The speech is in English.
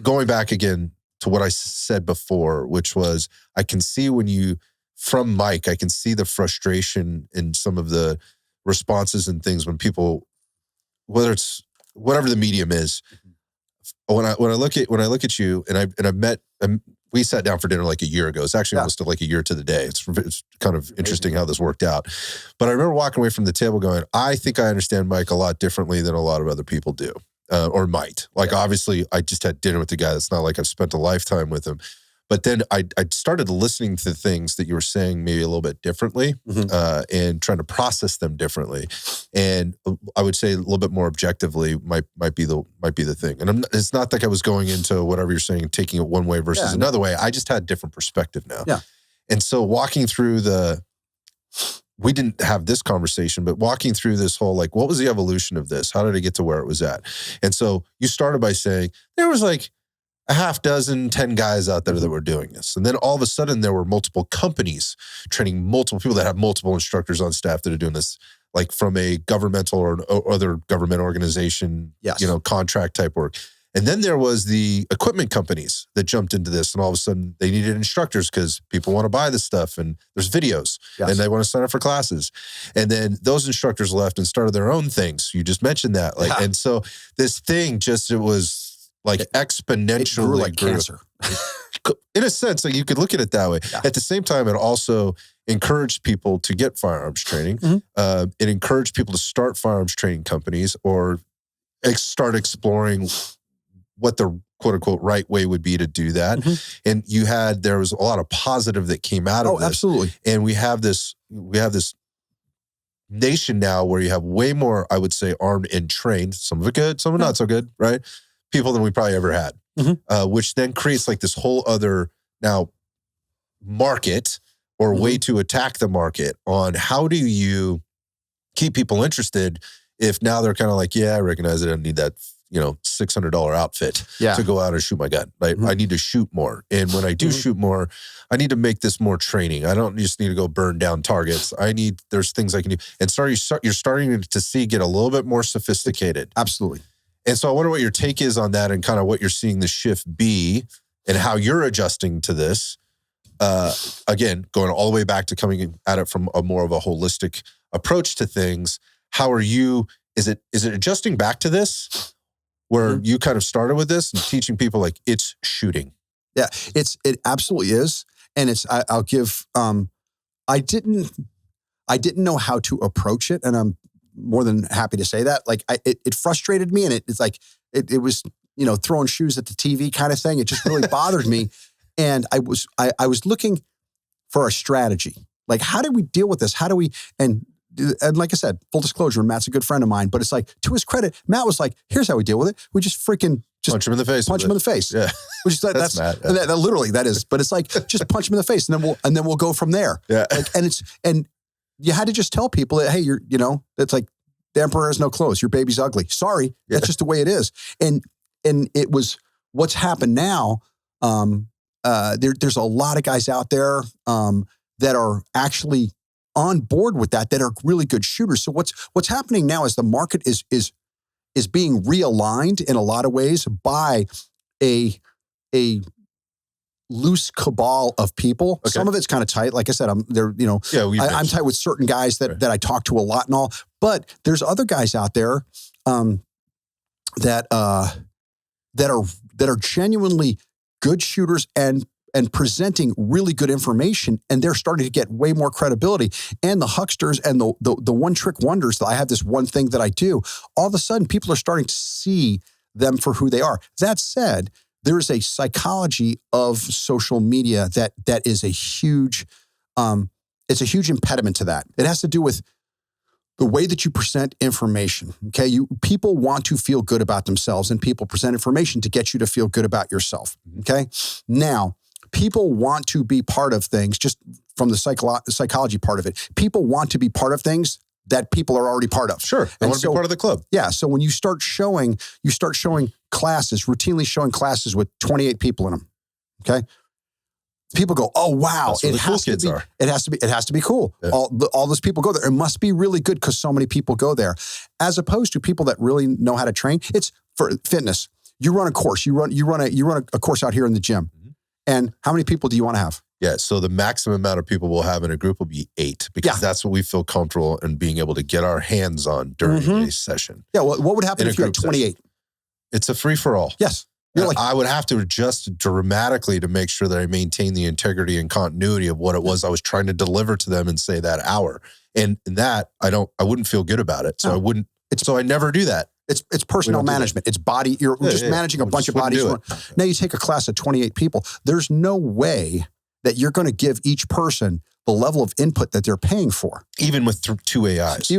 going back again to what I said before, which was I can see from Mike, I can see the frustration in some of the responses and things when people, whether it's whatever the medium is, when I look at you and we sat down for dinner like a year ago. It's actually almost like a year to the day. It's kind of interesting how this worked out. But I remember walking away from the table going, I think I understand Mike a lot differently than a lot of other people do, or might. Like, obviously, I just had dinner with the guy. It's not like I've spent a lifetime with him. But then I started listening to things that you were saying maybe a little bit differently, and trying to process them differently. And I would say a little bit more objectively might be the thing. And it's not like I was going into whatever you're saying, taking it one way versus another way. I just had a different perspective now. Yeah. And so walking through we didn't have this conversation, but walking through this whole, like, what was the evolution of this? How did it get to where it was at? And so you started by saying there was like a half dozen, 10 guys out there that were doing this. And then all of a sudden there were multiple companies training multiple people that have multiple instructors on staff that are doing this, like from a governmental or other government organization, contract type work. And then there was the equipment companies that jumped into this, and all of a sudden they needed instructors because people want to buy this stuff and there's videos and they want to sign up for classes. And then those instructors left and started their own things. You just mentioned that. And so this thing it was like exponentially grew like cancer. In a sense, like you could look at it that way. Yeah. At the same time, it also encouraged people to get firearms training. It encouraged people to start firearms training companies or start exploring what the quote unquote right way would be to do that. And there was a lot of positive that came out of this. Absolutely. And we have this nation now where you have way more, I would say, armed and trained, some of it good, some of it not so good, right? People than we probably ever had, which then creates like this whole other now market or way to attack the market on how do you keep people interested if now they're kind of like, I recognize it. I don't need that, $600 outfit to go out and shoot my gun. Right? I need to shoot more. And when I do shoot more, I need to make this more training. I don't just need to go burn down targets. There's things I can do. And you're starting to get a little bit more sophisticated. Absolutely. And so I wonder what your take is on that and kind of what you're seeing the shift be and how you're adjusting to this. Again, going all the way back to coming at it from a more of a holistic approach to things. How are you, is it adjusting back to this where you kind of started with this and teaching people like it's shooting? Yeah, it absolutely is. And I'll give, I didn't know how to approach it, and I'm more than happy to say that. Like it frustrated me, and it's like it was throwing shoes at the TV kind of thing. It just really bothered me, and I was looking for a strategy. Like, how do we deal with this? How do we and like I said, full disclosure, Matt's a good friend of mine, but it's like, to his credit, Matt was like, "Here's how we deal with it. We just freaking punch him in the face. Punch him in the face." Yeah, which is that's Matt. Yeah. That literally that is. But it's like just punch him in the face, and then we'll go from there. Yeah, like, and you had to just tell people that, hey, it's like the emperor has no clothes. Your baby's ugly. Sorry, that's just the way it is. And it was what's happened now. There's a lot of guys out there that are actually on board with that are really good shooters. So what's happening now is the market is being realigned in a lot of ways by a loose cabal of people. Okay. Some of it's kind of tight. Like I said, I'm tight with certain guys that I talk to a lot and all, but there's other guys out there that are genuinely good shooters and presenting really good information, and they're starting to get way more credibility. And the hucksters and the one-trick wonders that I have this one thing that I do, all of a sudden people are starting to see them for who they are. That said, there is a psychology of social media that is a huge, it's a huge impediment to that. It has to do with the way that you present information. Okay, people want to feel good about themselves, and people present information to get you to feel good about yourself. Okay, now people want to be part of things. Just from the psychology part of it, people want to be part of things that people are already part of. Sure, they want to be part of the club. Yeah, so when you start showing classes, routinely showing classes with 28 people in them, okay? People go, "Oh wow, it has to be cool." Yeah. All those people go there. It must be really good because so many people go there. As opposed to people that really know how to train. It's for fitness. You run a course. You run a course out here in the gym. Mm-hmm. And how many people do you want to have? Yeah, so the maximum amount of people we'll have in a group will be 8 because that's what we feel comfortable in being able to get our hands on during a session. Yeah, well, what would happen if you had 28? Session. It's a free-for-all. Yes. I would have to adjust dramatically to make sure that I maintain the integrity and continuity of what it was I was trying to deliver to them in, say, that hour. And that, I wouldn't feel good about it. So I never do that. It's personnel management. It's body. You're just managing a bunch of bodies. Now you take a class of 28 people. There's no way that you're going to give each person the level of input that they're paying for. Even with 2 AIs.